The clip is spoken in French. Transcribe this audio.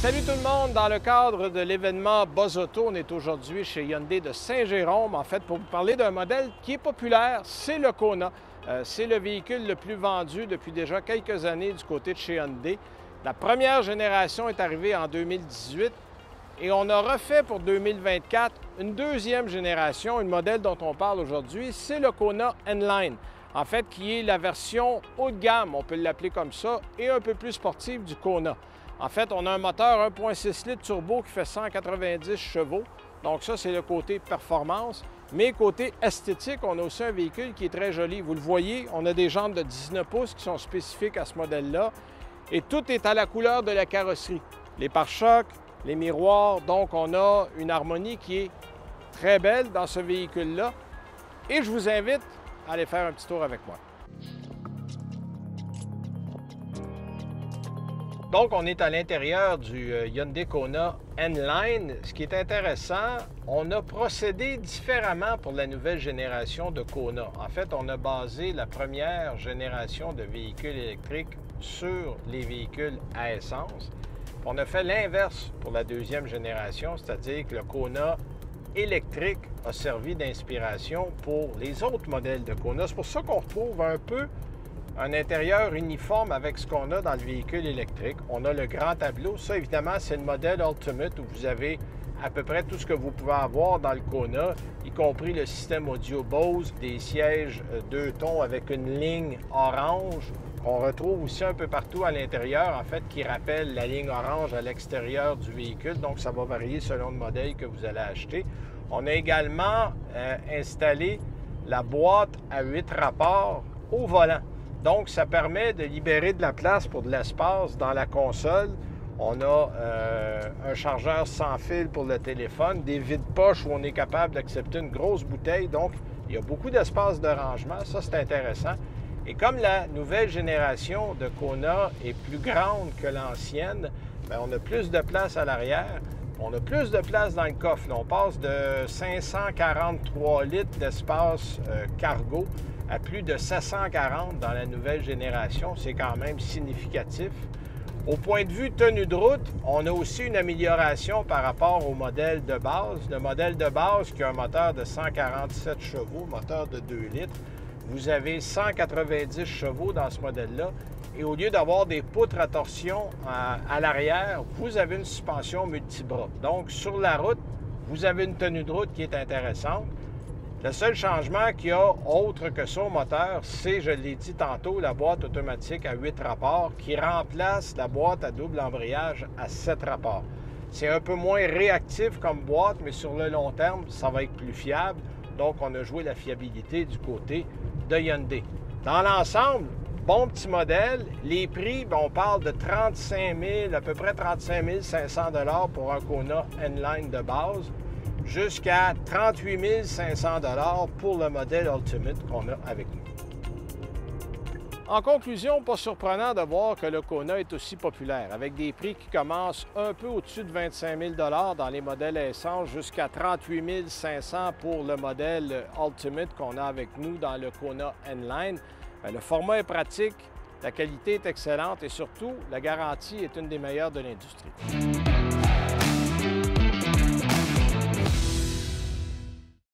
Salut tout le monde! Dans le cadre de l'événement Buzz Auto, on est aujourd'hui chez Hyundai de Saint-Jérôme, en fait, pour vous parler d'un modèle qui est populaire, c'est le Kona. C'est le véhicule le plus vendu depuis déjà quelques années du côté de chez Hyundai. La première génération est arrivée en 2018 et on a refait pour 2024 une deuxième génération, une modèle dont on parle aujourd'hui, c'est le Kona N-Line. En fait, qui est la version haut de gamme, on peut l'appeler comme ça, et un peu plus sportive du Kona. En fait, on a un moteur 1.6 litres turbo qui fait 190 chevaux. Donc ça, c'est le côté performance. Mais côté esthétique, on a aussi un véhicule qui est très joli. Vous le voyez, on a des jantes de 19 pouces qui sont spécifiques à ce modèle-là. Et tout est à la couleur de la carrosserie. Les pare-chocs, les miroirs. Donc, on a une harmonie qui est très belle dans ce véhicule-là. Et je vous invite à aller faire un petit tour avec moi. Donc, on est à l'intérieur du Hyundai Kona N-Line. Ce qui est intéressant, on a procédé différemment pour la nouvelle génération de Kona. En fait, on a basé la première génération de véhicules électriques sur les véhicules à essence. On a fait l'inverse pour la deuxième génération, c'est-à-dire que le Kona électrique a servi d'inspiration pour les autres modèles de Kona. C'est pour ça qu'on retrouve un peu un intérieur uniforme avec ce qu'on a dans le véhicule électrique. On a le grand tableau. Ça, évidemment, c'est le modèle Ultimate où vous avez à peu près tout ce que vous pouvez avoir dans le Kona, y compris le système audio Bose, des sièges 2 tons avec une ligne orange qu'on retrouve aussi un peu partout à l'intérieur, en fait, qui rappelle la ligne orange à l'extérieur du véhicule. Donc, ça va varier selon le modèle que vous allez acheter. On a également installé la boîte à 8 rapports au volant. Donc, ça permet de libérer de la place pour de l'espace dans la console. On a un chargeur sans fil pour le téléphone, des vides-poches où on est capable d'accepter une grosse bouteille. Donc, il y a beaucoup d'espace de rangement. Ça, c'est intéressant. Et comme la nouvelle génération de Kona est plus grande que l'ancienne, bien, on a plus de place à l'arrière. On a plus de place dans le coffre. Là, on passe de 543 litres d'espace cargo à plus de 740 dans la nouvelle génération. C'est quand même significatif. Au point de vue tenue de route, on a aussi une amélioration par rapport au modèle de base. Le modèle de base qui a un moteur de 147 chevaux, moteur de 2 litres. Vous avez 190 chevaux dans ce modèle-là. Et au lieu d'avoir des poutres à torsion à l'arrière, vous avez une suspension multibras. Donc, sur la route, vous avez une tenue de route qui est intéressante. Le seul changement qu'il y a, autre que ça au moteur, c'est, je l'ai dit tantôt, la boîte automatique à 8 rapports qui remplace la boîte à double embrayage à 7 rapports. C'est un peu moins réactif comme boîte, mais sur le long terme, ça va être plus fiable. Donc, on a joué la fiabilité du côté de Hyundai. Dans l'ensemble, bon petit modèle. Les prix, on parle de 35 000, à peu près 35 500 $ pour un Kona N-Line de base, jusqu'à 38 500 $ pour le modèle Ultimate qu'on a avec nous. En conclusion, pas surprenant de voir que le Kona est aussi populaire, avec des prix qui commencent un peu au-dessus de 25 000 $ dans les modèles à essence, jusqu'à 38 500 $ pour le modèle Ultimate qu'on a avec nous dans le Kona N-Line. Le format est pratique, la qualité est excellente et surtout, la garantie est une des meilleures de l'industrie.